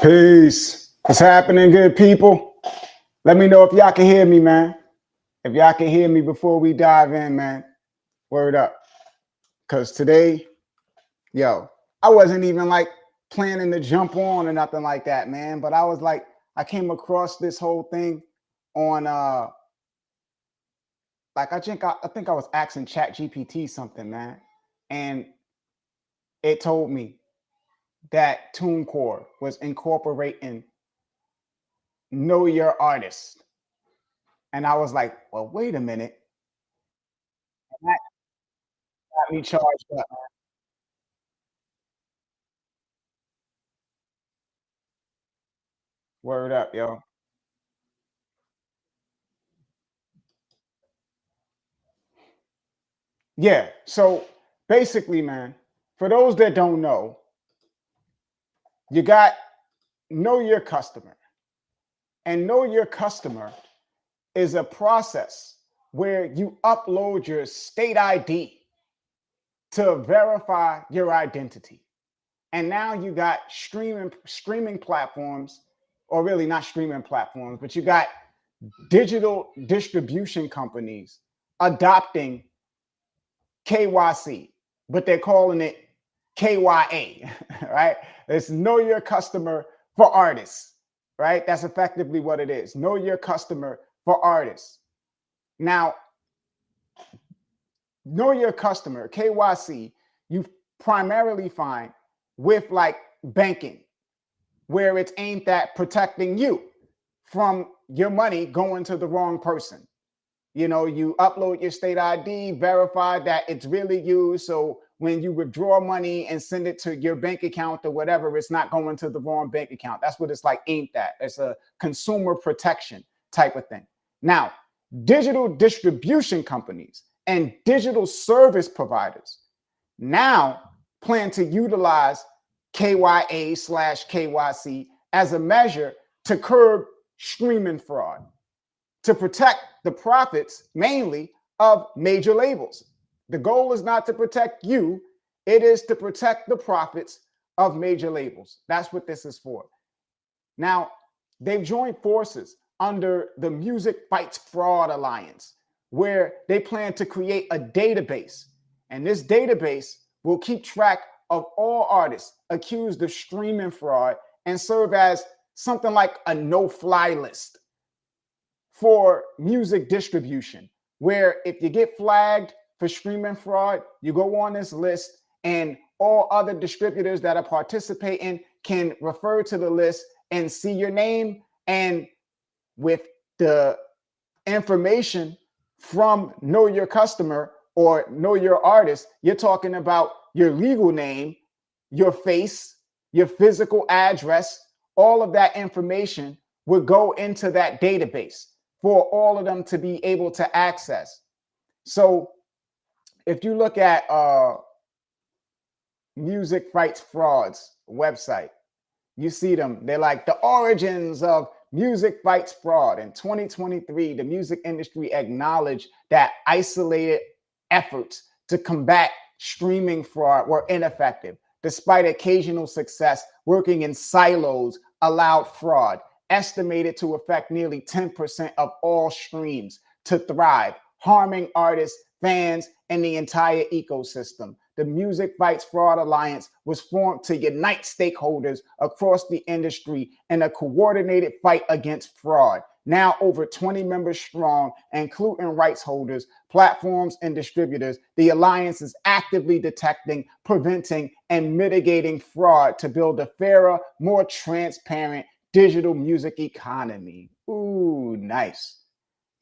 Peace. What's happening, good people? Let me know if y'all can hear me, man. If y'all can hear me before we dive in, man. Word up. Because today, I wasn't even like planning to jump on or nothing like that, man. But I was like, I came across this whole thing on I think I was asking ChatGPT something, man. And it told me that TuneCore was incorporating Know Your Artist. And I was like, well, wait a minute. And that got me charged up. Word up, yo. Yeah. So basically, man, for those that don't know, you got Know Your Customer. And Know Your Customer is a process where you upload your state ID to verify your identity. And now you got streaming platforms, or really not streaming platforms, but you got digital distribution companies adopting KYC, but they're calling it KYA, right? It's Know Your Customer for Artists, right? That's effectively what it is. Know Your Customer for Artists. Now, Know Your Customer, KYC, you primarily find with like banking, where it's aimed at protecting you from your money going to the wrong person. You know, you upload your state ID, verify that it's really you. So when you withdraw money and send it to your bank account or whatever, it's not going to the wrong bank account. That's what it's like aimed at. It's a consumer protection type of thing. Now, digital distribution companies and digital service providers now plan to utilize KYA/KYC as a measure to curb streaming fraud, to protect the profits mainly of major labels. The goal is not to protect you, it is to protect the profits of major labels. That's what this is for. Now, they've joined forces under the Music Fights Fraud Alliance, where they plan to create a database. And this database will keep track of all artists accused of streaming fraud and serve as something like a no-fly list for music distribution, where if you get flagged for streaming fraud, you go on this list and all other distributors that are participating can refer to the list and see your name. And with the information from Know Your Customer or Know Your Artist, you're talking about your legal name, your face, your physical address, all of that information would go into that database for all of them to be able to access. So if you look at Music Fights Fraud's website, you see them. They're like the origins of music fights fraud. In 2023, the music industry acknowledged that isolated efforts to combat streaming fraud were ineffective. Despite occasional success, working in silos allowed fraud, estimated to affect nearly 10% of all streams, to thrive, harming artists, fans, and the entire ecosystem. The Music Fights Fraud Alliance was formed to unite stakeholders across the industry in a coordinated fight against fraud. Now over 20 members strong, including rights holders, platforms, and distributors, the Alliance is actively detecting, preventing, and mitigating fraud to build a fairer, more transparent digital music economy. Ooh, nice.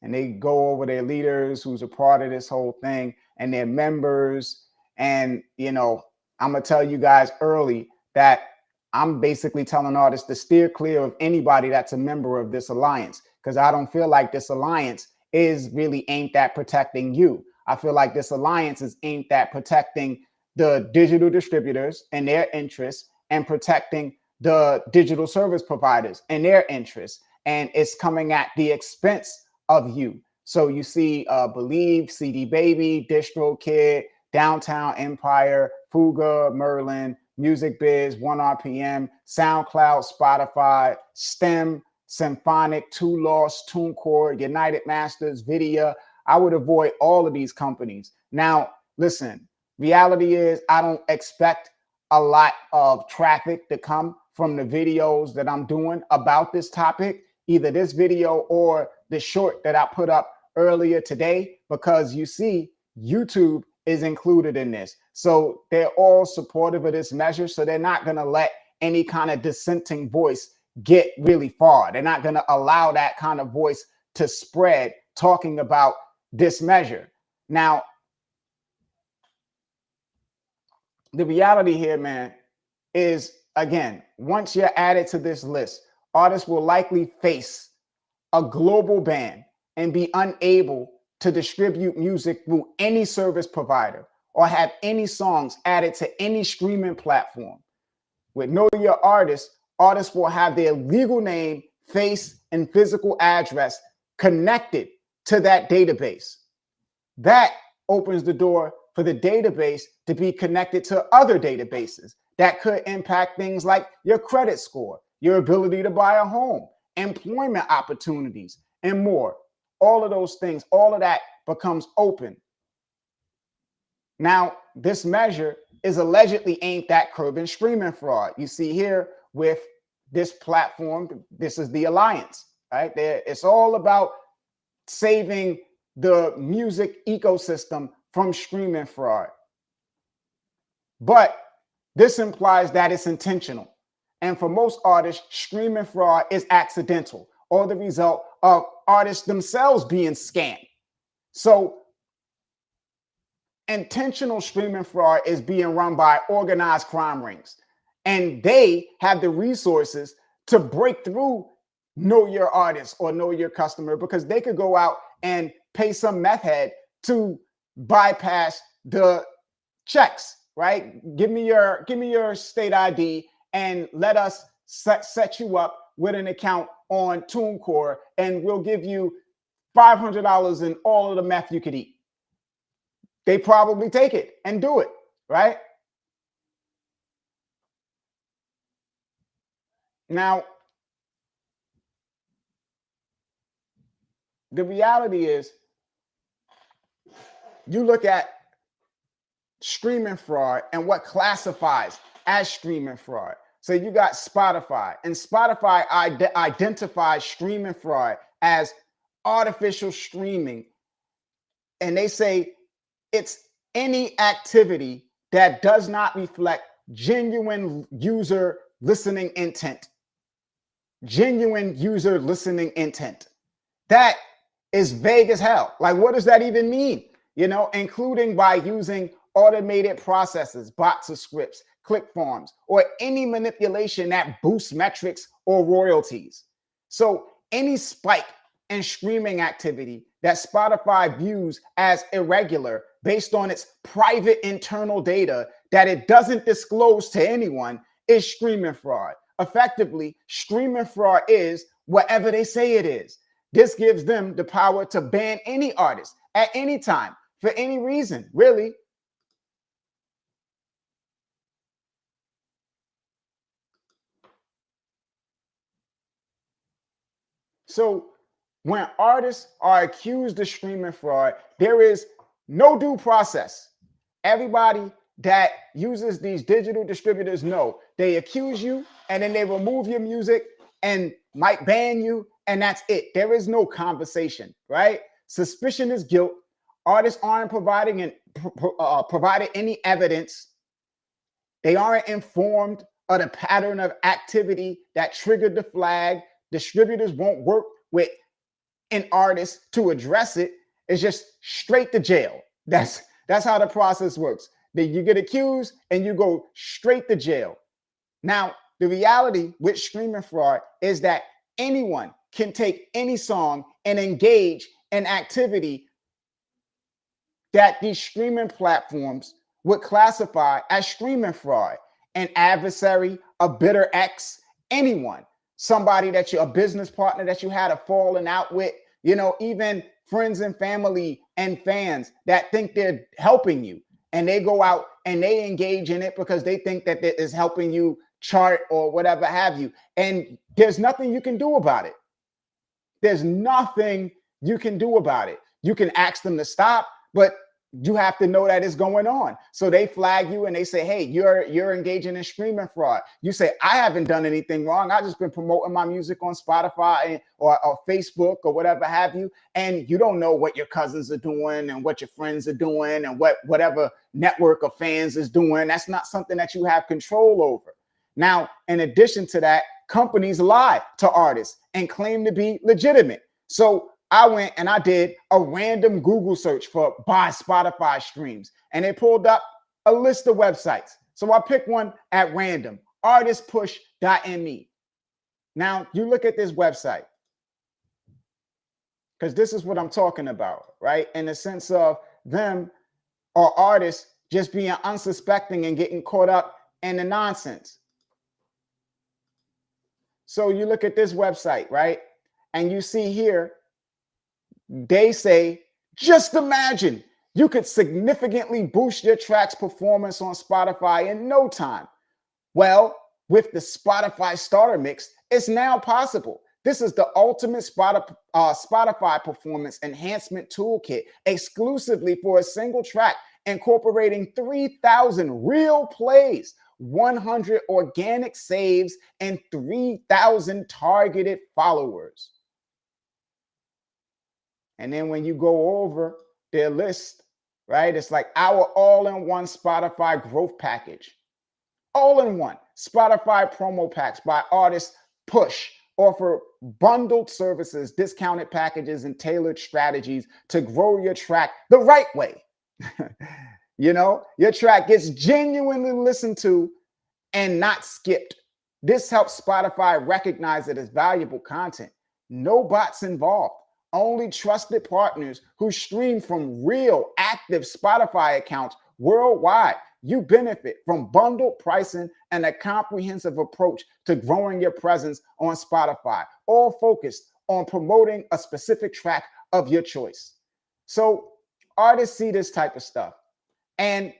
And they go over their leaders who's a part of this whole thing and their members. And, you know, I'm going to tell you guys early that I'm basically telling artists to steer clear of anybody that's a member of this alliance, because I don't feel like this alliance is really aimed at protecting you. I feel like this alliance is aimed at protecting the digital distributors and their interests and protecting the digital service providers and their interests. And it's coming at the expense of you. So you see Believe, CD Baby, DistroKid, Downtown Empire, Fuga, Merlin, Music Biz, 1RPM, SoundCloud, Spotify, STEM, Symphonic, Two Lost, TuneCore, United Masters, Vidya. I would avoid all of these companies. Now, listen, reality is I don't expect a lot of traffic to come from the videos that I'm doing about this topic, either this video or the short that I put up earlier today, because you see, YouTube is included in this. So they're all supportive of this measure. So they're not going to let any kind of dissenting voice get really far. They're not going to allow that kind of voice to spread talking about this measure. Now, the reality here, man, is, again, once you're added to this list, artists will likely face a global ban and be unable to distribute music through any service provider or have any songs added to any streaming platform. With Know Your Artist, artists will have their legal name, face, and physical address connected to that database. That opens the door for the database to be connected to other databases that could impact things like your credit score, your ability to buy a home, employment opportunities, and more. All of those things, all of that becomes open. Now, this measure is allegedly aimed at curbing streaming fraud. You see here with this platform, this is the Alliance, right? It's all about saving the music ecosystem from streaming fraud. But this implies that it's intentional. And for most artists, streaming fraud is accidental or the result of artists themselves being scammed. So intentional streaming fraud is being run by organized crime rings, and they have the resources to break through Know Your Artist or Know Your Customer, because they could go out and pay some meth head to bypass the checks, right? Give me your state ID and let us set you up with an account on TuneCore, and we'll give you $500 in all of the meth you could eat. They probably take it and do it, right? Now, the reality is, you look at streaming fraud and what classifies as streaming fraud. So you got Spotify, and Spotify identifies streaming fraud as artificial streaming. And they say it's any activity that does not reflect genuine user listening intent. Genuine user listening intent. That is vague as hell. Like, what does that even mean? You know, including by using automated processes, bots or scripts, click farms, or any manipulation that boosts metrics or royalties. So any spike in streaming activity that Spotify views as irregular based on its private internal data that it doesn't disclose to anyone is streaming fraud. Effectively, streaming fraud is whatever they say it is. This gives them the power to ban any artist at any time for any reason, really. So when artists are accused of streaming fraud, there is no due process. Everybody that uses these digital distributors know they accuse you and then they remove your music and might ban you, and that's it. There is no conversation, right? Suspicion is guilt. Artists aren't provided any evidence. They aren't informed of the pattern of activity that triggered the flag. Distributors won't work with an artist to address it. It's just straight to jail. That's how the process works. You get accused and you go straight to jail. Now, the reality with streaming fraud is that anyone can take any song and engage in activity that these streaming platforms would classify as streaming fraud. An adversary, a bitter ex, anyone. Somebody a business partner that you had a falling out with, you know, even friends and family and fans that think they're helping you, and they go out and they engage in it because they think that it is helping you chart or whatever have you. And there's nothing you can do about it. There's nothing you can do about it. You can ask them to stop, but you have to know that it's going on. So they flag you and they say, hey, you're engaging in streaming fraud. You say, I haven't done anything wrong. I've just been promoting my music on Spotify or Facebook or whatever have you. And you don't know what your cousins are doing and what your friends are doing and whatever network of fans is doing. That's not something that you have control over. Now, in addition to that, companies lie to artists and claim to be legitimate. So I went and I did a random Google search for buy Spotify streams, and it pulled up a list of websites. So I picked one at random, artistpush.me. Now you look at this website, because this is what I'm talking about, right? In the sense of them or artists just being unsuspecting and getting caught up in the nonsense. So you look at this website, right? And you see here, they say, just imagine you could significantly boost your track's performance on Spotify in no time. Well, with the Spotify starter mix, it's now possible. This is the ultimate Spotify performance enhancement toolkit exclusively for a single track, incorporating 3,000 real plays, 100 organic saves, and 3,000 targeted followers. And then when you go over their list, right, it's like our all-in-one Spotify growth package. All-in-one Spotify promo packs by Artist Push offer bundled services, discounted packages, and tailored strategies to grow your track the right way. You know, your track gets genuinely listened to and not skipped. This helps Spotify recognize it as valuable content. No bots involved. Only trusted partners who stream from real active Spotify accounts worldwide. You benefit from bundled pricing and a comprehensive approach to growing your presence on Spotify, all focused on promoting a specific track of your choice. So artists see this type of stuff, and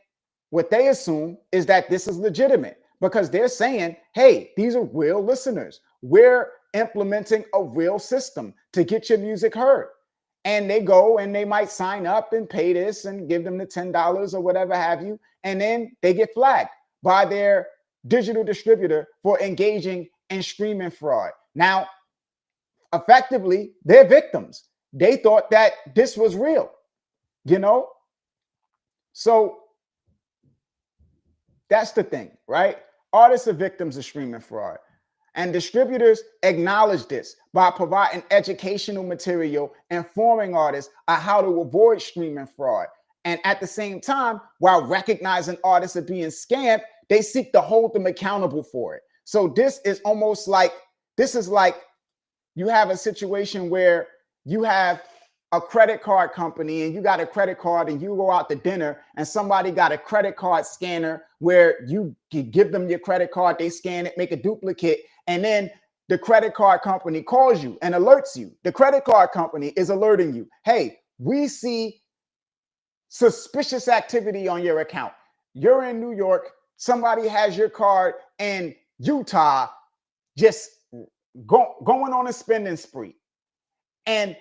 what they assume is that this is legitimate because they're saying, hey, these are real listeners. We're implementing a real system to get your music heard. And they go and they might sign up and pay this and give them the $10 or whatever have you. And then they get flagged by their digital distributor for engaging in streaming fraud. Now, effectively, they're victims. They thought that this was real, you know? So that's the thing, right? Artists are victims of streaming fraud. And distributors acknowledge this by providing educational material, informing artists on how to avoid streaming fraud. And at the same time, while recognizing artists are being scammed, they seek to hold them accountable for it. So this is almost like, you have a situation where you have a credit card company and you got a credit card and you go out to dinner and somebody got a credit card scanner where you give them your credit card, they scan it, make a duplicate, and then the credit card company calls you and alerts you. The credit card company is alerting you, hey, we see suspicious activity on your account. You're in New York, somebody has your card in Utah, just going on a spending spree. And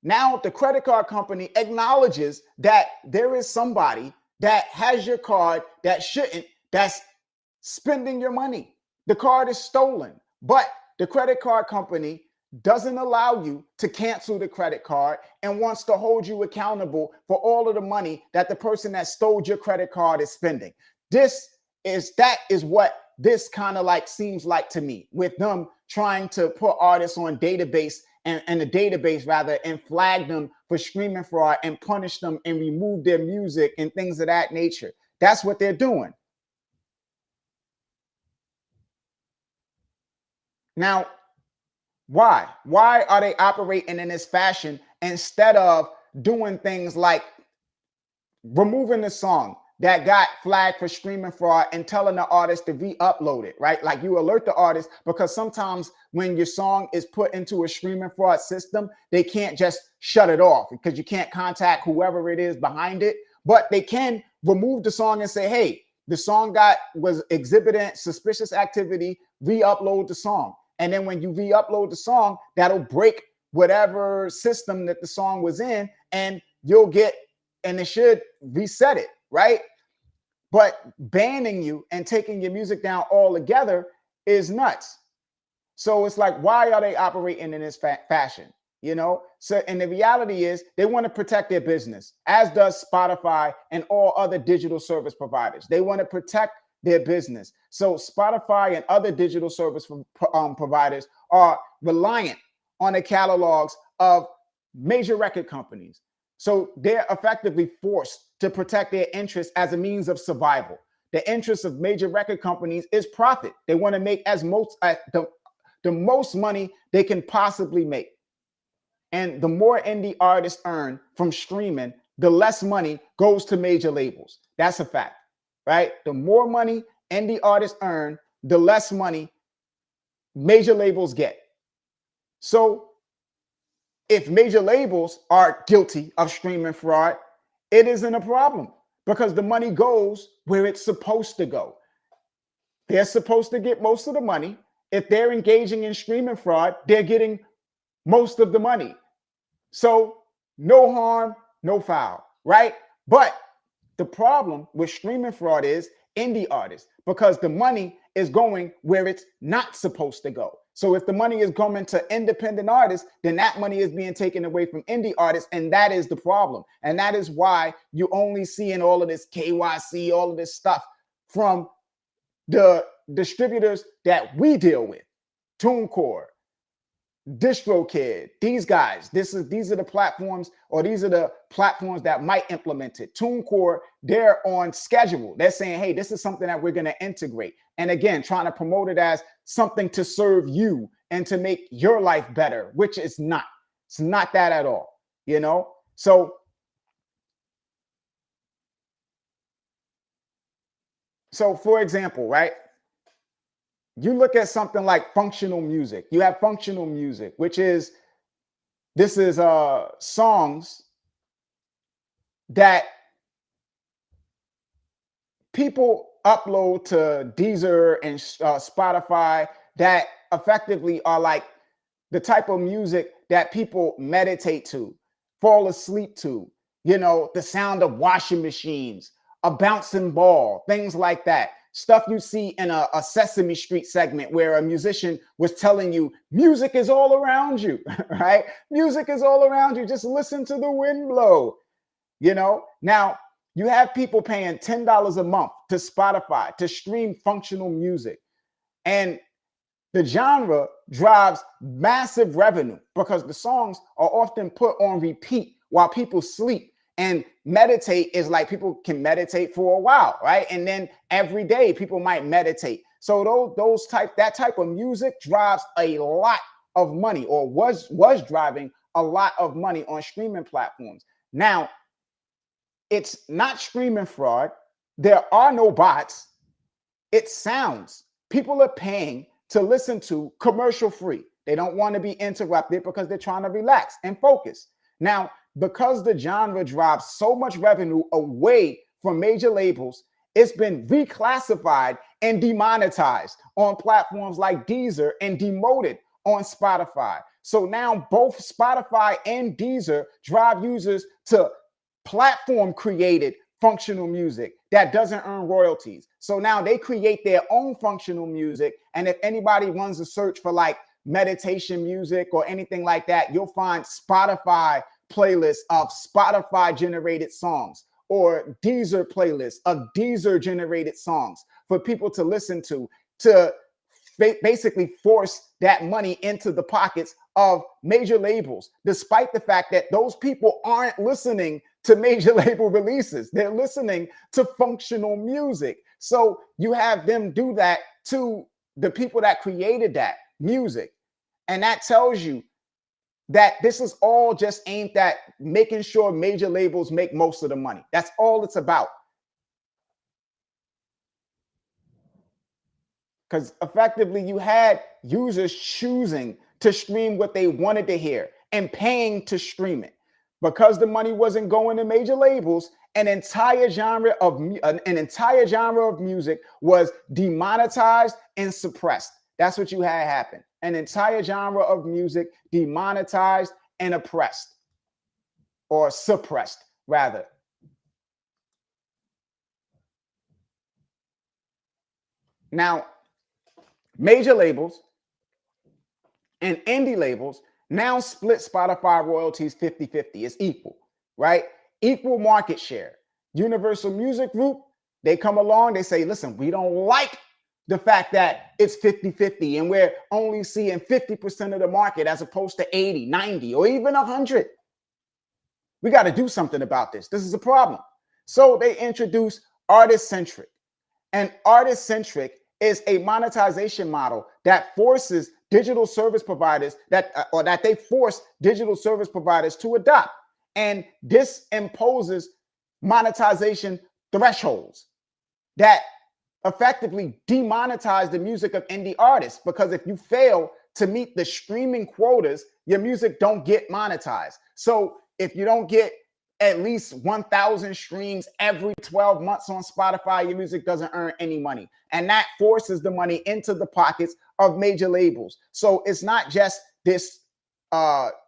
now the credit card company acknowledges that there is somebody that has your card that shouldn't, that's spending your money. The card is stolen, but the credit card company doesn't allow you to cancel the credit card and wants to hold you accountable for all of the money that the person that stole your credit card is spending. That is what this kind of like seems like to me, with them trying to put artists on database and the database rather, and flag them for streaming fraud and punish them and remove their music and things of that nature. That's what they're doing. Now, why? Why are they operating in this fashion instead of doing things like removing the song that got flagged for streaming fraud and telling the artist to re-upload it, right? Like you alert the artist, because sometimes when your song is put into a streaming fraud system, they can't just shut it off because you can't contact whoever it is behind it, but they can remove the song and say, hey, the song was exhibiting suspicious activity, re-upload the song. And then when you re-upload the song, that'll break whatever system that the song was in, and it should reset it, right? But banning you and taking your music down altogether is nuts. So it's like, why are they operating in this fashion? So, and the reality is they want to protect their business, as does Spotify and all other digital service providers. They want to protect their business. So Spotify and other digital service providers are reliant on the catalogs of major record companies. So they're effectively forced to protect their interests as a means of survival. The interest of major record companies is profit. They want to make the most money they can possibly make. And the more indie artists earn from streaming, the less money goes to major labels. That's a fact, right? The more money indie artists earn, the less money major labels get. So if major labels are guilty of streaming fraud, it isn't a problem because the money goes where it's supposed to go. They're supposed to get most of the money. If they're engaging in streaming fraud, they're getting most of the money. So no harm, no foul, right? But the problem with streaming fraud is indie artists, because the money is going where it's not supposed to go. So if the money is going to independent artists, then that money is being taken away from indie artists, and that is the problem. And that is why you only seeing all of this KYC, all of this stuff from the distributors that we deal with, TuneCore, DistroKid, these guys. These are the platforms, or these are the platforms that might implement it. TuneCore, they're on schedule. They're saying, hey, this is something that we're going to integrate. And again, trying to promote it as something to serve you and to make your life better, which is not. It's not that at all, So for example, right? You look at something like functional music. You have functional music, which is songs that people upload to Deezer and Spotify that effectively are like the type of music that people meditate to, fall asleep to, the sound of washing machines, a bouncing ball, things like that. Stuff you see in a Sesame Street segment where a musician was telling you music is all around you, right? Music is all around you. Just listen to the wind blow, Now, you have people paying $10 a month to Spotify to stream functional music. And the genre drives massive revenue because the songs are often put on repeat while people sleep. And meditate is like people can meditate for a while, right? And then every day people might meditate. So that type of music drives a lot of money, or was driving a lot of money on streaming platforms. Now, it's not streaming fraud. There are no bots. It sounds. People are paying to listen to commercial free. They don't want to be interrupted because they're trying to relax and focus. Now, because the genre drives so much revenue away from major labels, it's been reclassified and demonetized on platforms like Deezer and demoted on Spotify. So now both Spotify and Deezer drive users to platform-created functional music that doesn't earn royalties. So now they create their own functional music, and if anybody runs a search for like meditation music or anything like that, you'll find Spotify playlists of Spotify generated songs, or Deezer playlists of Deezer generated songs for people to listen to basically force that money into the pockets of major labels, despite the fact that those people aren't listening to major label releases. They're listening to functional music. So you have them do that to the people that created that music. And that tells you that this is all just aimed at making sure major labels make most of the money. That's all it's about. Because effectively you had users choosing to stream what they wanted to hear and paying to stream it. Because the money wasn't going to major labels, an entire genre of music was demonetized and suppressed. That's what you had happen. An entire genre of music demonetized and oppressed, or suppressed rather. Now, major labels and indie labels now split Spotify royalties 50-50. It's equal, right? Equal market share. Universal Music Group, they come along, they say, listen, we don't like the fact that it's 50-50 and we're only seeing 50% of the market as opposed to 80, 90, or even 100. We got to do something about this. This is a problem. So they introduce artist-centric. And artist-centric is a monetization model that forces digital service providers that they force digital service providers to adopt. And this imposes monetization thresholds that effectively demonetize the music of indie artists, because if you fail to meet the streaming quotas, your music don't get monetized. So if you don't get at least 1,000 streams every 12 months on Spotify, your music doesn't earn any money. And that forces the money into the pockets of major labels. So it's not just this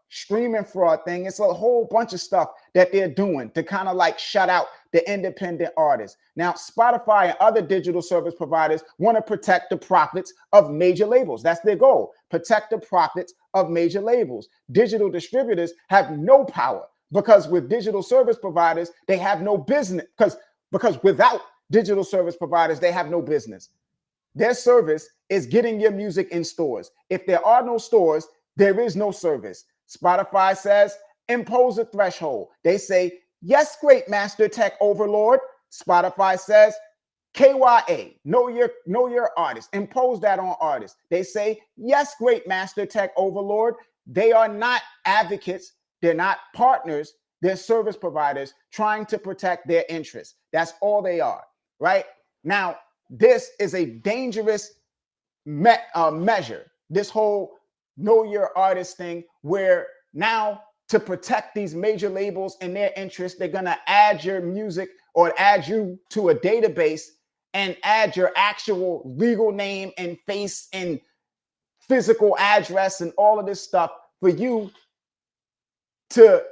streaming fraud thing. It's a whole bunch of stuff that they're doing to kind of like shut out the independent artists. Now, Spotify and other digital service providers want to protect the profits of major labels. That's their goal. Protect the profits of major labels. Digital distributors have no power, because with digital service providers, they have no business, because without digital service providers, they have no business. Their service is getting your music in stores. If there are no stores, there is no service. Spotify says, impose a threshold. They say, yes, great master tech overlord. Spotify says, KYA, know your artist. Impose that on artists. They say, yes, great master tech overlord. They are not advocates. They're not partners. They're service providers trying to protect their interests. That's all they are, right? Now, this is a dangerous measure, this whole know your artist thing, where now to protect these major labels and their interests, they're going to add your music or add you to a database and add your actual legal name and face and physical address and all of this stuff for you to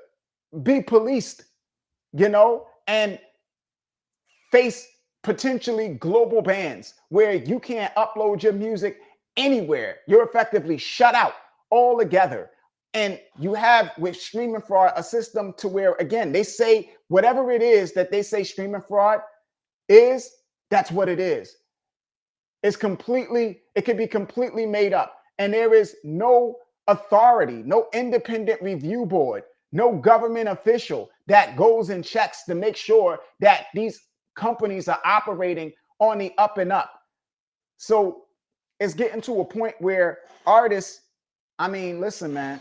be policed, and face potentially global bans where you can't upload your music anywhere. You're effectively shut out altogether. And you have with streaming fraud a system to where, again, they say whatever it is that they say streaming fraud is, that's what it is. It can be completely made up. And there is no authority, no independent review board, no government official that goes and checks to make sure that these companies are operating on the up and up. So it's getting to a point where artists, listen, man,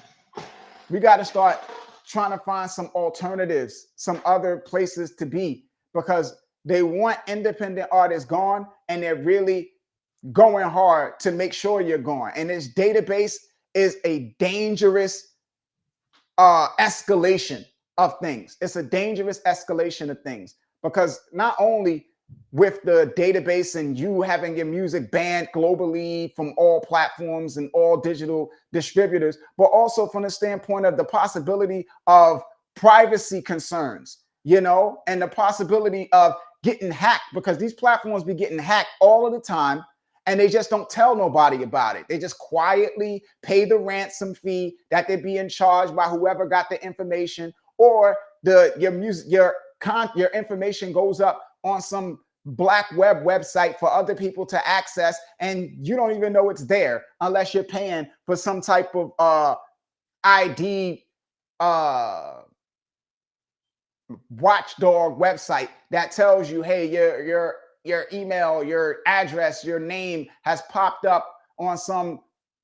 we got to start trying to find some alternatives, some other places to be, because they want independent artists gone, and they're really going hard to make sure you're gone. And this database is a dangerous escalation of things. It's a dangerous escalation of things, because not only with the database and you having your music banned globally from all platforms and all digital distributors, but also from the standpoint of the possibility of privacy concerns, and the possibility of getting hacked, because these platforms be getting hacked all of the time. And they just don't tell nobody about it. They just quietly pay the ransom fee that they're being charged by whoever got the information, or your information goes up on some black web website for other people to access, and you don't even know it's there unless you're paying for some type of ID watchdog website that tells you, hey, your email, your address, your name has popped up on some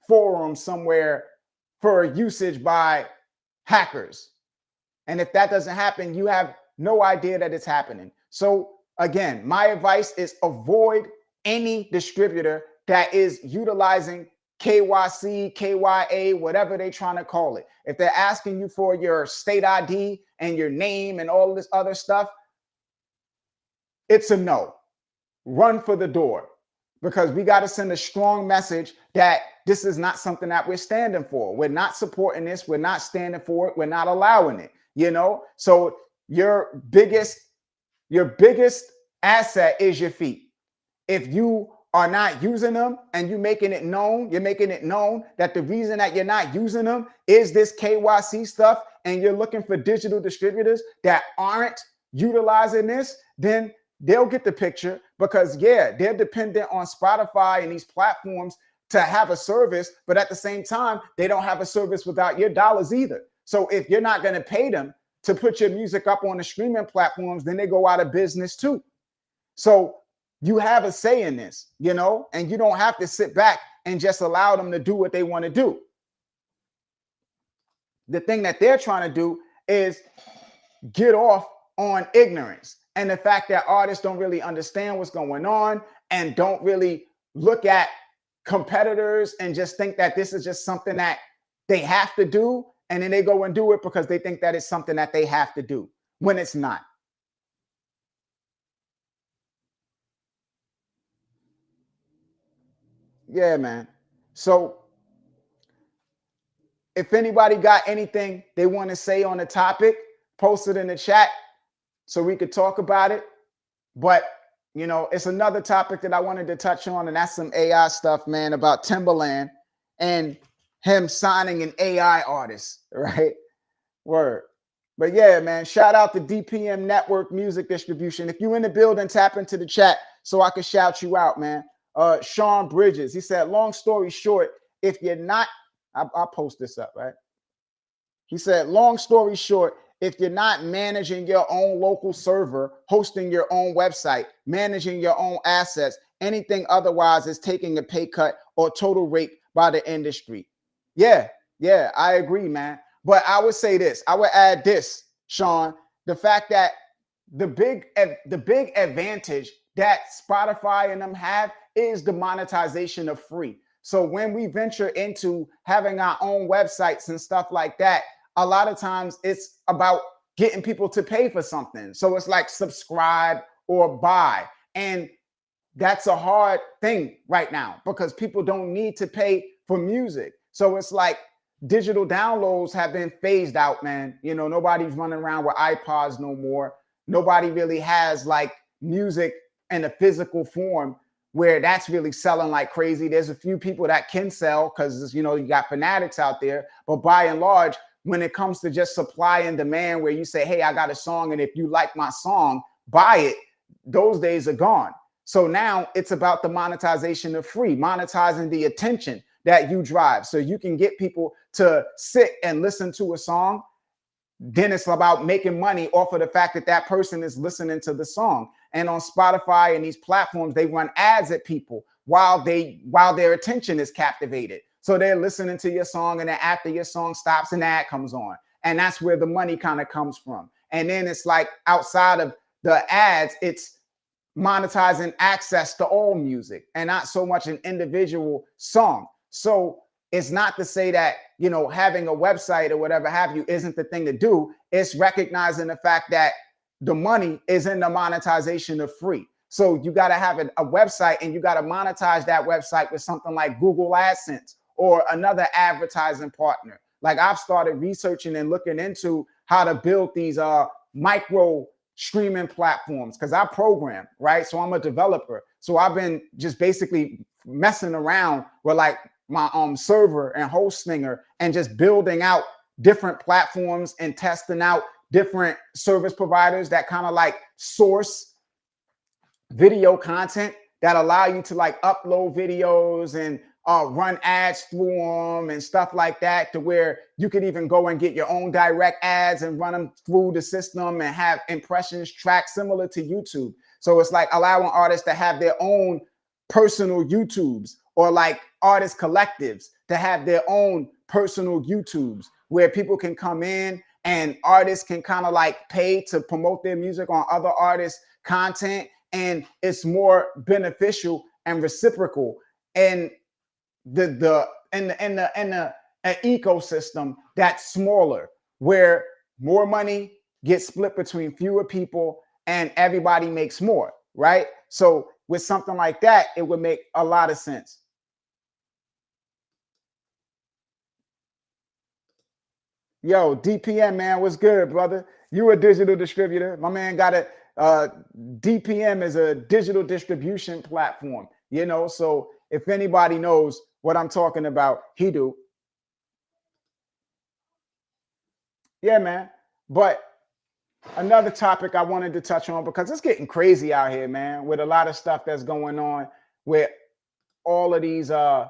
forum somewhere for usage by hackers. And if that doesn't happen, you have no idea that it's happening. So again, my advice is avoid any distributor that is utilizing KYC, KYA, whatever they're trying to call it. If they're asking you for your state ID and your name and all this other stuff, it's a no. Run for the door, because we got to send a strong message that this is not something that we're standing for. We're not supporting this. We're not standing for it. We're not allowing it, you know? So your biggest asset is your feet. If you are not using them and you're making it known that the reason that you're not using them is this KYC stuff, and you're looking for digital distributors that aren't utilizing this, then they'll get the picture, because they're dependent on Spotify and these platforms to have a service, but at the same time, they don't have a service without your dollars either. So if you're not going to pay them to put your music up on the streaming platforms, then they go out of business too. So you have a say in this, you know, and you don't have to sit back and just allow them to do what they want to do. The thing that they're trying to do is get off on ignorance and the fact that artists don't really understand what's going on and don't really look at competitors and just think that this is just something that they have to do. And then they go and do it because they think that it's something that they have to do when it's not. Yeah, man. So if anybody got anything they want to say on the topic, post it in the chat so we could talk about it. But, you know, it's another topic that I wanted to touch on, and that's some AI stuff, man, about Timbaland and him signing an AI artist, right? Word. But yeah, man, shout out to DPM Network Music Distribution. If you in the building, tap into the chat so I can shout you out, man. Sean Bridges, he said, long story short, if you're not, I'll post this up, right? He said, long story short, if you're not managing your own local server, hosting your own website, managing your own assets, anything otherwise is taking a pay cut or total rape by the industry. Yeah, I agree, man. But I would say this, I would add this, Sean, the fact that the big advantage that Spotify and them have is the monetization of free. So when we venture into having our own websites and stuff like that, a lot of times it's about getting people to pay for something. So it's like subscribe or buy. And that's a hard thing right now because people don't need to pay for music. So it's like digital downloads have been phased out, man. You know, nobody's running around with iPods no more. Nobody really has like music in a physical form where that's really selling like crazy. There's a few people that can sell because, you know, you got fanatics out there. But by and large, when it comes to just supply and demand, where you say, hey, I got a song, and if you like my song, buy it, those days are gone. So now it's about the monetization of free, monetizing the attention that you drive. So you can get people to sit and listen to a song. Then it's about making money off of the fact that that person is listening to the song. And on Spotify and these platforms, they run ads at people while their attention is captivated. So they're listening to your song, and then after your song stops, an ad comes on. And that's where the money kind of comes from. And then it's like outside of the ads, it's monetizing access to all music and not so much an individual song. So it's not to say that, you know, having a website or whatever have you isn't the thing to do. It's recognizing the fact that the money is in the monetization of free. So you got to have a website, and you got to monetize that website with something like Google AdSense or another advertising partner. Like I've started researching and looking into how to build these micro streaming platforms because I program, right? So I'm a developer. So I've been just basically messing around with like my server and Hostinger and just building out different platforms and testing out different service providers that kind of like source video content that allow you to like upload videos and run ads through them and stuff like that, to where you could even go and get your own direct ads and run them through the system and have impressions tracked similar to YouTube. So it's like allowing artists to have their own personal YouTubes, or like artist collectives to have their own personal YouTubes where people can come in and artists can kind of like pay to promote their music on other artists' content. And it's more beneficial and reciprocal. And the ecosystem that's smaller, where more money gets split between fewer people and everybody makes more. right? So with something like that, it would make a lot of sense. Yo, DPM, man, what's good, brother? You a digital distributor. My man got a DPM is a digital distribution platform, you know. So if anybody knows what I'm talking about, he do. Yeah, man. But another topic I wanted to touch on, because it's getting crazy out here, man, with a lot of stuff that's going on with all of these uh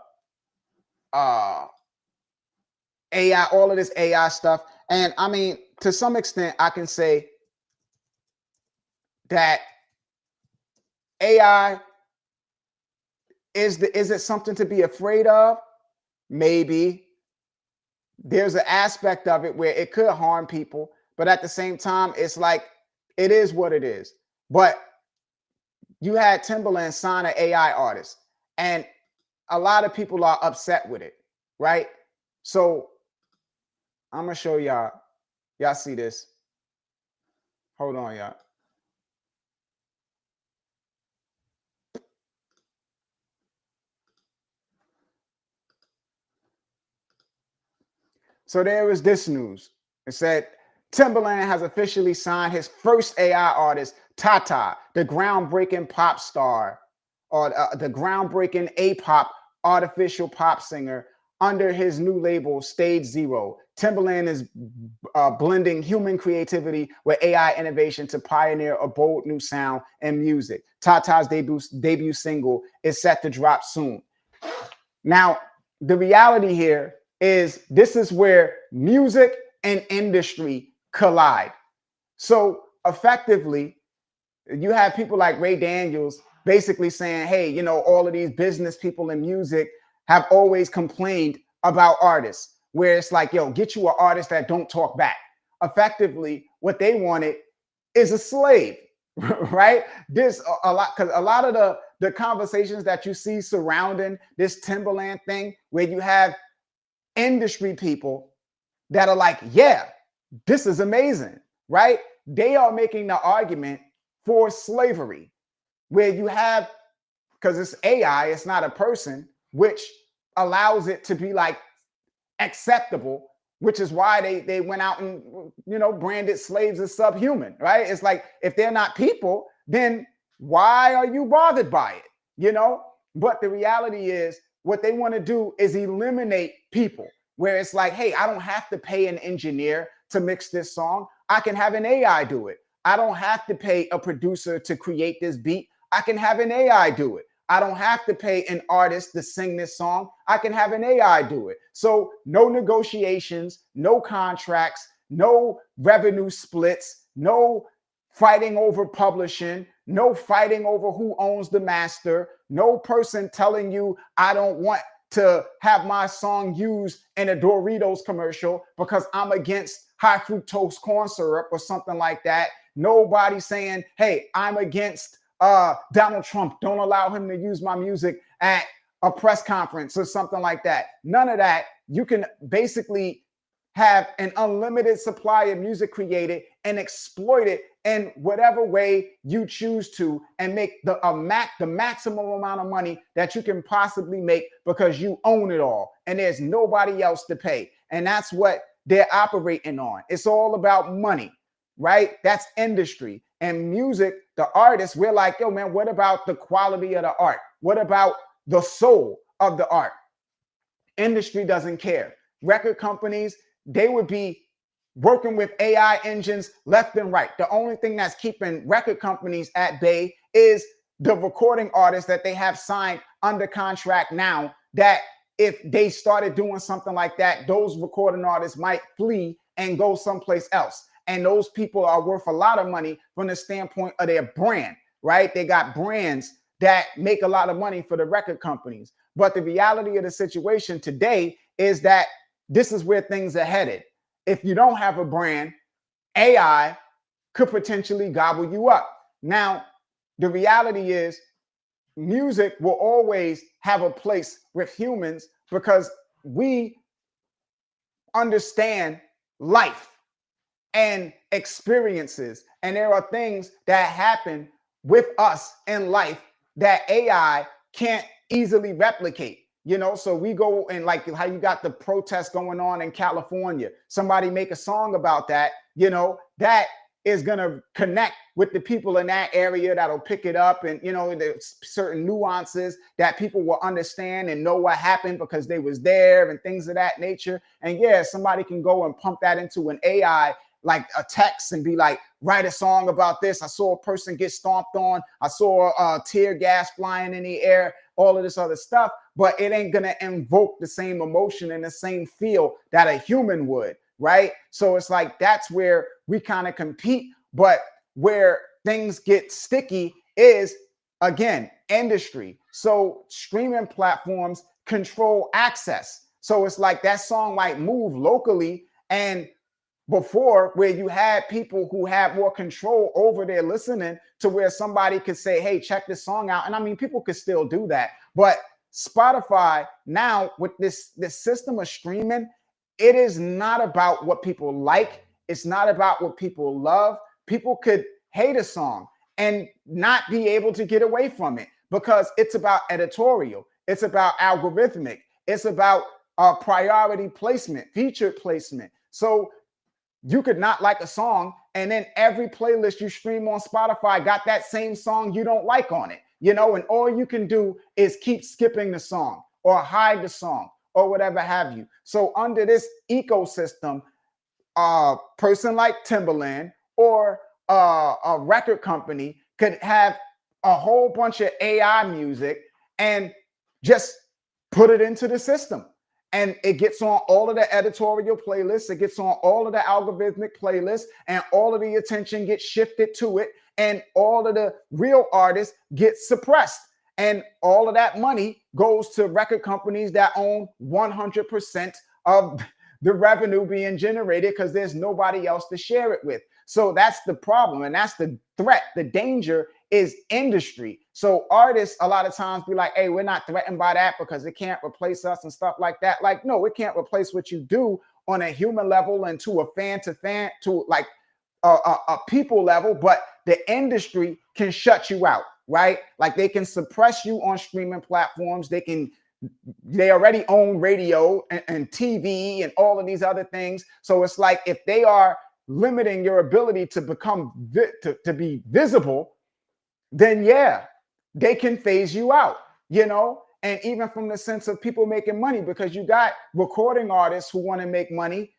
AI, all of this AI stuff. And I mean, to some extent, I can say that AI is it something to be afraid of? Maybe. There's an aspect of it where it could harm people, but at the same time, it's like it is what it is. But you had Timberland sign an AI artist, and a lot of people are upset with it, right? So I'm gonna show y'all. Y'all see this? Hold on, y'all. So there was this news. It said Timberland has officially signed his first AI artist, Tata, the groundbreaking pop star, or the groundbreaking A-pop artificial pop singer, under his new label, Stage Zero. Timberland is blending human creativity with AI innovation to pioneer a bold new sound in music. Tata's debut single is set to drop soon. Now, the reality here is this is where music and industry collide. So effectively, you have people like Ray Daniels basically saying, hey, you know, all of these business people in music have always complained about artists, where it's like, yo, get you an artist that don't talk back. Effectively, what they wanted is a slave, right? This a lot, because a lot of the conversations that you see surrounding this Timberland thing, where you have industry people that are like, yeah, this is amazing, right? They are making the argument for slavery, where you have, because it's AI, it's not a person, which allows it to be like acceptable, which is why they went out and, you know, branded slaves as subhuman, right? It's like, if they're not people, then why are you bothered by it, you know? But the reality is, what they want to do is eliminate people, where it's like, hey, I don't have to pay an engineer to mix this song. I can have an AI do it. I don't have to pay a producer to create this beat. I can have an AI do it. I don't have to pay an artist to sing this song. I can have an AI do it. So no negotiations, no contracts, no revenue splits, no fighting over publishing, no fighting over who owns the master, no person telling you, I don't want to have my song used in a Doritos commercial because I'm against high fructose corn syrup or something like that. Nobody saying, hey, I'm against Donald Trump. Don't allow him to use my music at a press conference or something like that. None of that. You can basically have an unlimited supply of music created and exploit it in whatever way you choose to, and make the maximum amount of money that you can possibly make, because you own it all and there's nobody else to pay. And that's what they're operating on. It's all about money, right? That's industry. And music, the artists, we're like, yo, man, what about the quality of the art? What about the soul of the art? Industry doesn't care. Record companies, they would be working with AI engines left and right. The only thing that's keeping record companies at bay is the recording artists that they have signed under contract now, that if they started doing something like that, those recording artists might flee and go someplace else. And those people are worth a lot of money from the standpoint of their brand, right? They got brands that make a lot of money for the record companies. But the reality of the situation today is that this is where things are headed. If you don't have a brand, AI could potentially gobble you up. Now, the reality is, music will always have a place with humans, because we understand life and experiences. And there are things that happen with us in life that AI can't easily replicate. So we go and like how you got the protests going on in California. Somebody make a song about that, that is going to connect with the people in that area that'll pick it up. And, there's certain nuances that people will understand and know what happened because they was there and things of that nature. And yeah, somebody can go and pump that into an AI, like a text, and be like, write a song about this. I saw a person get stomped on. I saw tear gas flying in the air, all of this other stuff, but it ain't going to invoke the same emotion and the same feel that a human would, right? So it's like, that's where we kind of compete. But where things get sticky is, again, industry. So streaming platforms control access. So it's like that song might move locally, and before, where you had people who had more control over their listening, to where somebody could say, hey, check this song out. And I mean, people could still do that. But Spotify now, with this system of streaming, it is not about what people like. It's not about what people love. People could hate a song and not be able to get away from it because it's about editorial. It's about algorithmic. It's about priority placement, featured placement. So you could not like a song, and then every playlist you stream on Spotify got that same song you don't like on it, and all you can do is keep skipping the song or hide the song or whatever have you. So under this ecosystem, a person like Timbaland or a record company could have a whole bunch of AI music and just put it into the system. And it gets on all of the editorial playlists. It gets on all of the algorithmic playlists, and all of the attention gets shifted to it. And all of the real artists get suppressed. And all of that money goes to record companies that own 100% of the revenue being generated because there's nobody else to share it with. So that's the problem. And that's the threat. The danger is industry. So artists a lot of times be like, hey, we're not threatened by that because it can't replace us and stuff like that. Like, no, it can't replace what you do on a human level and to a fan to like a people level, but the industry can shut you out, right? Like they can suppress you on streaming platforms. They already own radio and TV and all of these other things. So it's like, if they are limiting your ability to become to be visible, then yeah, they can phase you out, and even from the sense of people making money, because you got recording artists who want to make money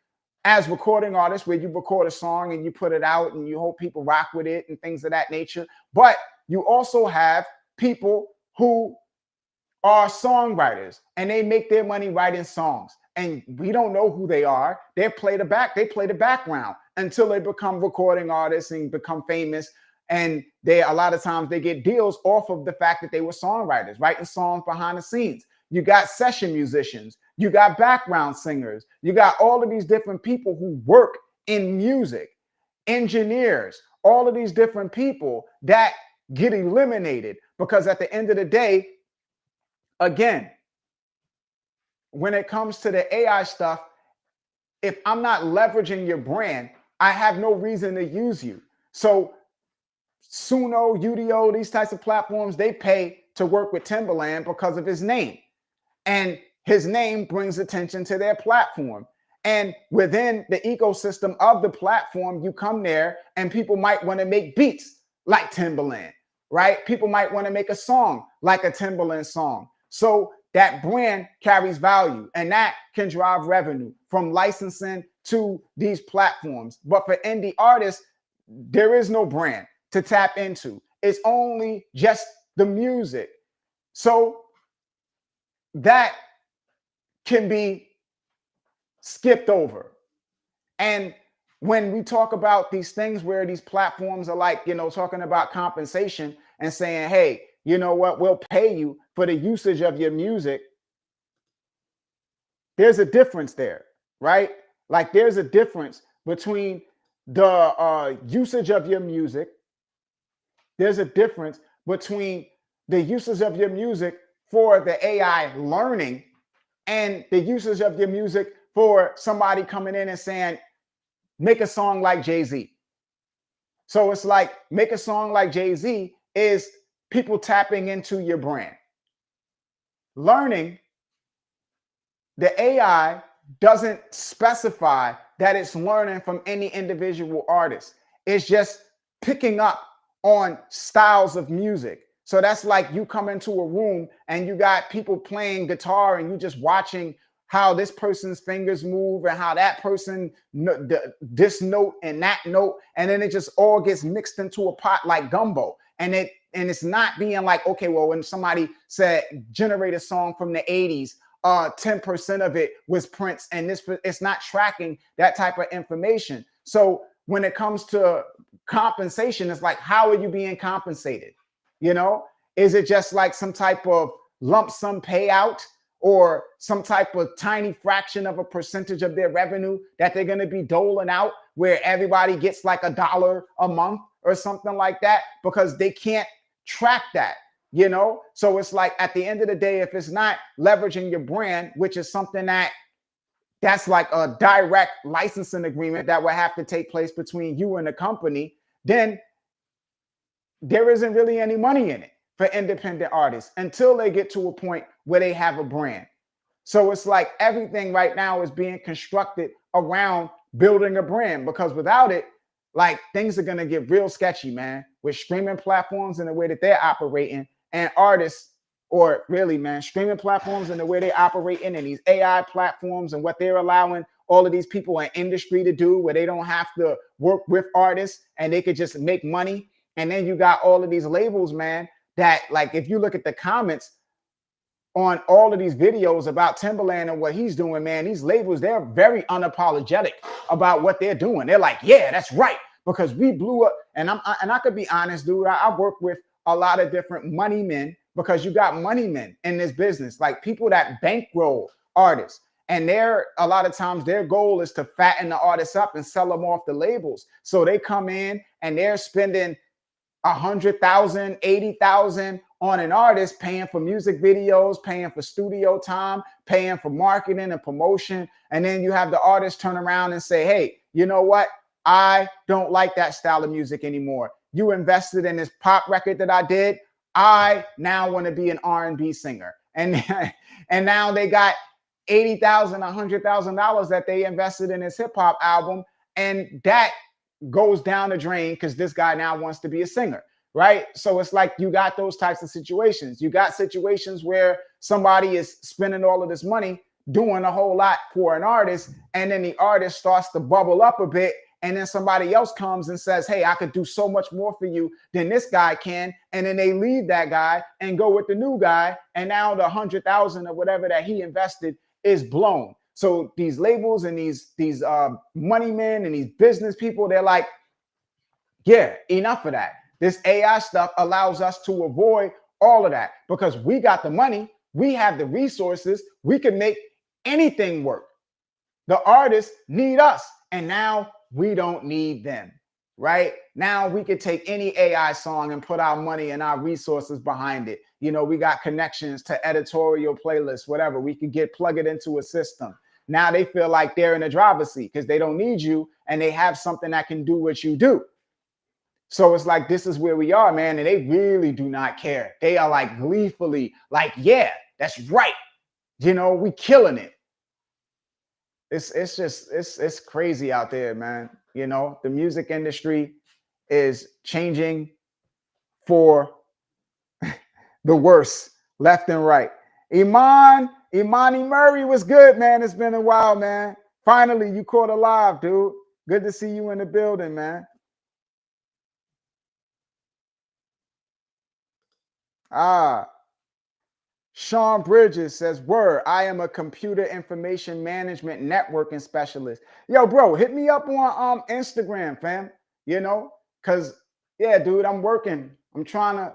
as recording artists, where you record a song and you put it out and you hope people rock with it and things of that nature. But you also have people who are songwriters and they make their money writing songs, and we don't know who they are. They play the background until they become recording artists and become famous. And a lot of times they get deals off of the fact that they were songwriters, writing songs behind the scenes. You got session musicians, you got background singers, you got all of these different people who work in music, engineers, all of these different people that get eliminated because at the end of the day, again, when it comes to the AI stuff, if I'm not leveraging your brand, I have no reason to use you. So Suno, UDO, these types of platforms, they pay to work with Timbaland because of his name. And his name brings attention to their platform. And within the ecosystem of the platform, you come there and people might want to make beats like Timbaland, right? People might want to make a song like a Timbaland song. So that brand carries value, and that can drive revenue from licensing to these platforms. But for indie artists, there is no brand to tap into. It's only just the music. So that can be skipped over. And when we talk about these things where these platforms are like, talking about compensation and saying, hey, you know what, we'll pay you for the usage of your music. There's a difference there, right? Like there's a difference between the usage of your music. There's a difference between the usage of your music for the AI learning and the usage of your music for somebody coming in and saying, make a song like Jay-Z. So it's like, make a song like Jay-Z is people tapping into your brand. Learning, the AI doesn't specify that it's learning from any individual artist. It's just picking up on styles of music. So that's like you come into a room and you got people playing guitar and you just watching how this person's fingers move and how that person, this note and that note, and then it just all gets mixed into a pot like gumbo. And it's not being like, okay, well, when somebody said generate a song from the 80s, 10% of it was Prince, and it's not tracking that type of information. So when it comes to compensation, it's like, how are you being compensated? You know, is it just like some type of lump sum payout or some type of tiny fraction of a percentage of their revenue that they're going to be doling out where everybody gets like $1 a month or something like that, because they can't track that, you know? So it's like at the end of the day, if it's not leveraging your brand, which is something that's like a direct licensing agreement that would have to take place between you and the company, then there isn't really any money in it for independent artists until they get to a point where they have a brand. So it's like everything right now is being constructed around building a brand, because without it, like things are going to get real sketchy, man, with streaming platforms and the way that they're operating, and artists, or really, man, streaming platforms and the way they operate in, and these AI platforms and what they're allowing all of these people in industry to do, where they don't have to work with artists and they could just make money. And then you got all of these labels, man, that like, if you look at the comments on all of these videos about Timberland and what he's doing, man, these labels, they're very unapologetic about what they're doing. They're like, yeah, that's right, because we blew up. And I could be honest, dude, I work with a lot of different money men, because you got money men in this business, like people that bankroll artists. And they're, a lot of times their goal is to fatten the artists up and sell them off the labels. So they come in and they're spending 100,000, 80,000 on an artist, paying for music videos, paying for studio time, paying for marketing and promotion. And then you have the artist turn around and say, hey, you know what? I don't like that style of music anymore. You invested in this pop record that I did. I now want to be an R&B singer. And now they got $80,000, $100,000 that they invested in this hip hop album. And that goes down the drain because this guy now wants to be a singer, right? So it's like you got those types of situations. You got situations where somebody is spending all of this money doing a whole lot for an artist, and then the artist starts to bubble up a bit, and then somebody else comes and says, hey, I could do so much more for you than this guy can, and then they leave that guy and go with the new guy, and now the 100,000 or whatever that he invested is blown. So these labels and these money men and these business people, they're like, yeah, enough of that. This AI stuff allows us to avoid all of that, because we got the money, we have the resources, we can make anything work. The artists need us, and now we don't need them, right? Now we can take any AI song and put our money and our resources behind it. You know, we got connections to editorial playlists, whatever. We can plug it into a system. Now they feel like they're in the driver's seat because they don't need you, and they have something that can do what you do. So it's like, this is where we are, man. And they really do not care. They are like gleefully like, yeah, that's right. You know, we killing it. It's crazy out there, man. You know, the music industry is changing for the worse, left and right. Imani Murray was good, man. It's been a while, man. Finally, you caught alive, dude. Good to see you in the building, man. Sean Bridges says, word, I am a computer information management networking specialist. Yo, bro, hit me up on Instagram, fam. You know, because, yeah, dude, I'm working. I'm trying to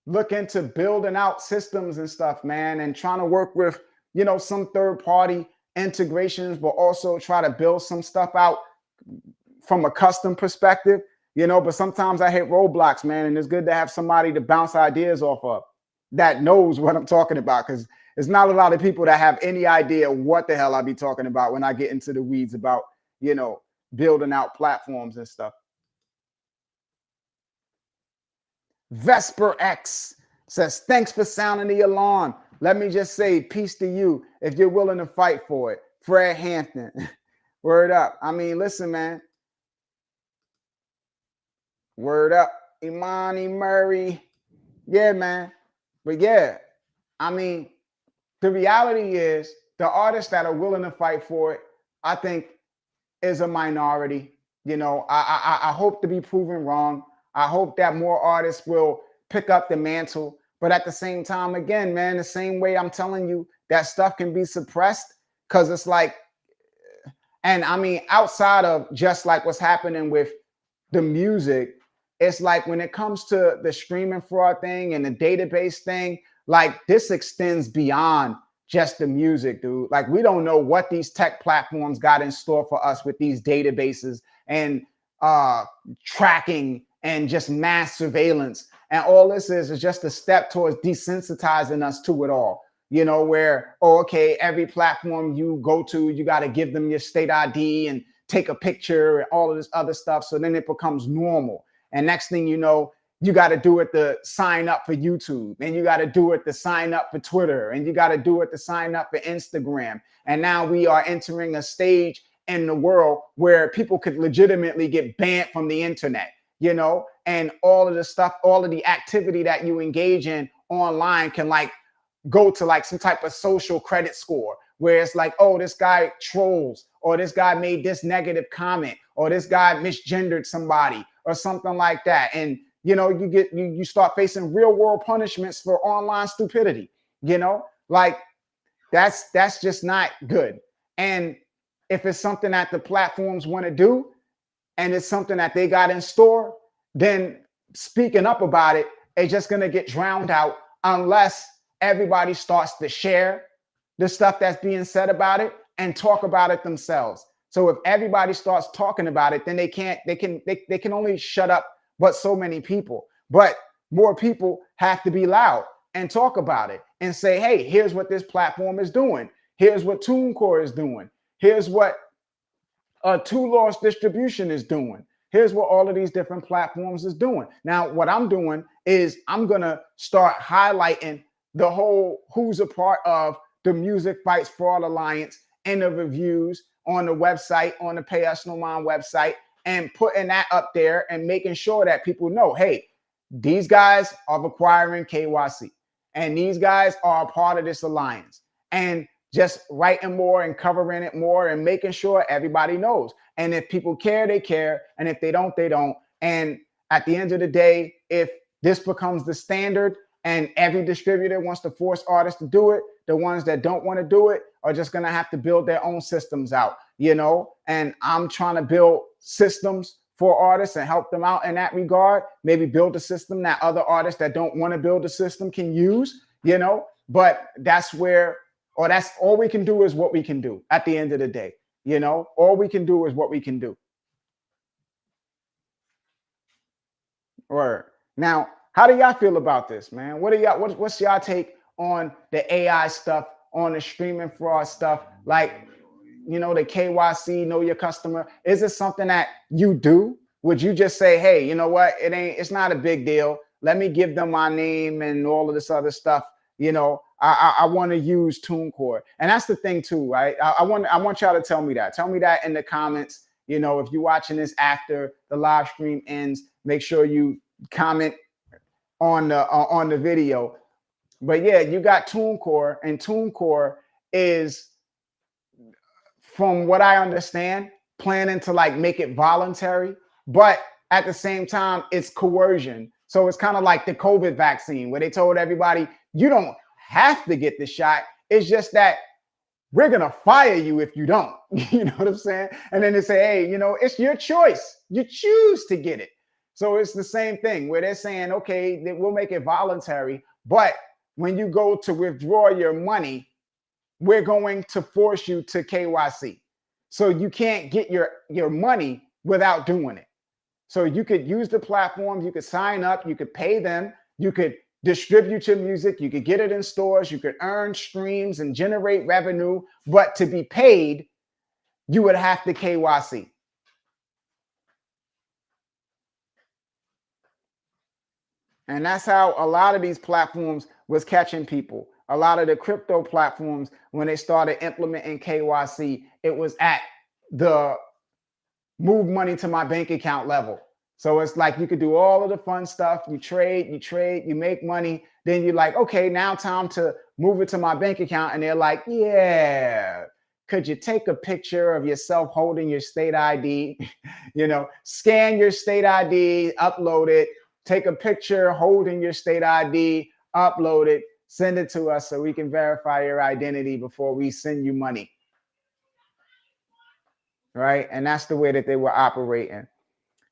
look into building out systems and stuff, man, and trying to work with, you know, some third-party integrations, but also try to build some stuff out from a custom perspective, you know. But sometimes I hit roadblocks, man, and it's good to have somebody to bounce ideas off of that knows what I'm talking about, because there's not a lot of people that have any idea what the hell I be talking about when I get into the weeds about, you know, building out platforms and stuff. Vesper X says, thanks for sounding the alarm. Let me just say peace to you if you're willing to fight for it. Fred Hampton. Word up. I mean, listen, man. Word up. Imani Murray. Yeah, man. But yeah, I mean, the reality is the artists that are willing to fight for it, I think, is a minority. You know, I hope to be proven wrong. I hope that more artists will pick up the mantle. But at the same time, again, man, the same way I'm telling you that stuff can be suppressed, because it's like, and I mean, outside of just like what's happening with the music, it's like when it comes to the streaming fraud thing and the database thing, like this extends beyond just the music, dude. Like we don't know what these tech platforms got in store for us with these databases and tracking and just mass surveillance. And all this is just a step towards desensitizing us to it all. You know, where, oh, okay, every platform you go to, you got to give them your state ID and take a picture and all of this other stuff. So then it becomes normal. And next thing you know, you got to do it to sign up for YouTube, and you got to do it to sign up for Twitter, and you got to do it to sign up for Instagram. And now we are entering a stage in the world where people could legitimately get banned from the internet, you know, and all of the stuff, all of the activity that you engage in online can like go to like some type of social credit score where it's like, oh, this guy trolls, or this guy made this negative comment, or this guy misgendered somebody or something like that. And, you know, you start facing real world punishments for online stupidity, you know, like that's just not good. And if it's something that the platforms want to do and it's something that they got in store, then speaking up about it is just going to get drowned out unless everybody starts to share the stuff that's being said about it and talk about it themselves. So if everybody starts talking about it, then they can only shut up but so many people. But more people have to be loud and talk about it and say, hey, here's what this platform is doing. Here's what TuneCore is doing. Here's what Two Loss Distribution is doing. Here's what all of these different platforms is doing. Now, what I'm doing is I'm going to start highlighting the whole who's a part of the Music Fights Fraud Alliance and the reviews on the website, on the Pay Us No Mind website, and putting that up there and making sure that people know, hey, these guys are requiring KYC and these guys are a part of this alliance. And just writing more and covering it more and making sure everybody knows. And if people care, they care. And if they don't, they don't. And at the end of the day, if this becomes the standard and every distributor wants to force artists to do it, the ones that don't want to do it are just going to have to build their own systems out, you know? And I'm trying to build systems for artists and help them out in that regard. Maybe build a system that other artists that don't want to build a system can use, you know? But that's where, or that's all we can do is what we can do at the end of the day. You know, all we can do is what we can do. Or now, how do y'all feel about this, man? What do y'all, what's y'all take on the AI stuff, on the streaming fraud stuff? Like, you know, the KYC, know your customer. Is it something that you do? Would you just say, hey, you know what? It's not a big deal. Let me give them my name and all of this other stuff. You know, I want to use TuneCore. And that's the thing too, right? I want y'all to tell me that. Tell me that in the comments. You know, if you're watching this after the live stream ends, make sure you comment on the video. But yeah, you got TuneCore, and TuneCore is, from what I understand, planning to like make it voluntary, but at the same time, it's coercion. So it's kind of like the COVID vaccine where they told everybody, you don't have to get the shot. It's just that we're going to fire you if you don't. You know what I'm saying? And then they say, hey, you know, it's your choice. You choose to get it. So it's the same thing where they're saying, okay, we'll make it voluntary. But when you go to withdraw your money, we're going to force you to KYC. So you can't get your money without doing it. So you could use the platform, you could sign up, you could pay them, you could distribute your music, you could get it in stores, you could earn streams and generate revenue, but to be paid, you would have to KYC. And that's how a lot of these platforms was catching people. A lot of the crypto platforms, when they started implementing KYC, it was at the move money to my bank account level. So it's like you could do all of the fun stuff. You trade, you make money. Then you're like, okay, now time to move it to my bank account. And they're like, yeah, could you take a picture of yourself holding your state ID? Scan your state ID, upload it, take a picture holding your state ID, upload it, send it to us so we can verify your identity before we send you money. Right? And that's the way that they were operating.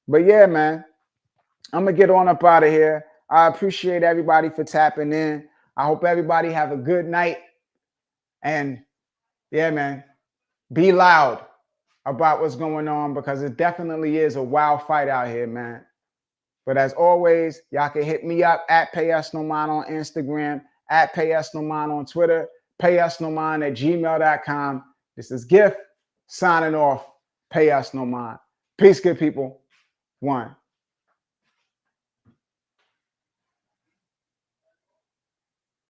But yeah, man, I'm going to get on up out of here. I appreciate everybody for tapping in. I hope everybody have a good night. And yeah, man, be loud about what's going on, because it definitely is a wild fight out here, man. But as always, y'all can hit me up at Payusnomind on Instagram, at Payusnomind on Twitter, Payusnomind@gmail.com. This is Gift signing off. Pay us no mind. Peace, good people. One.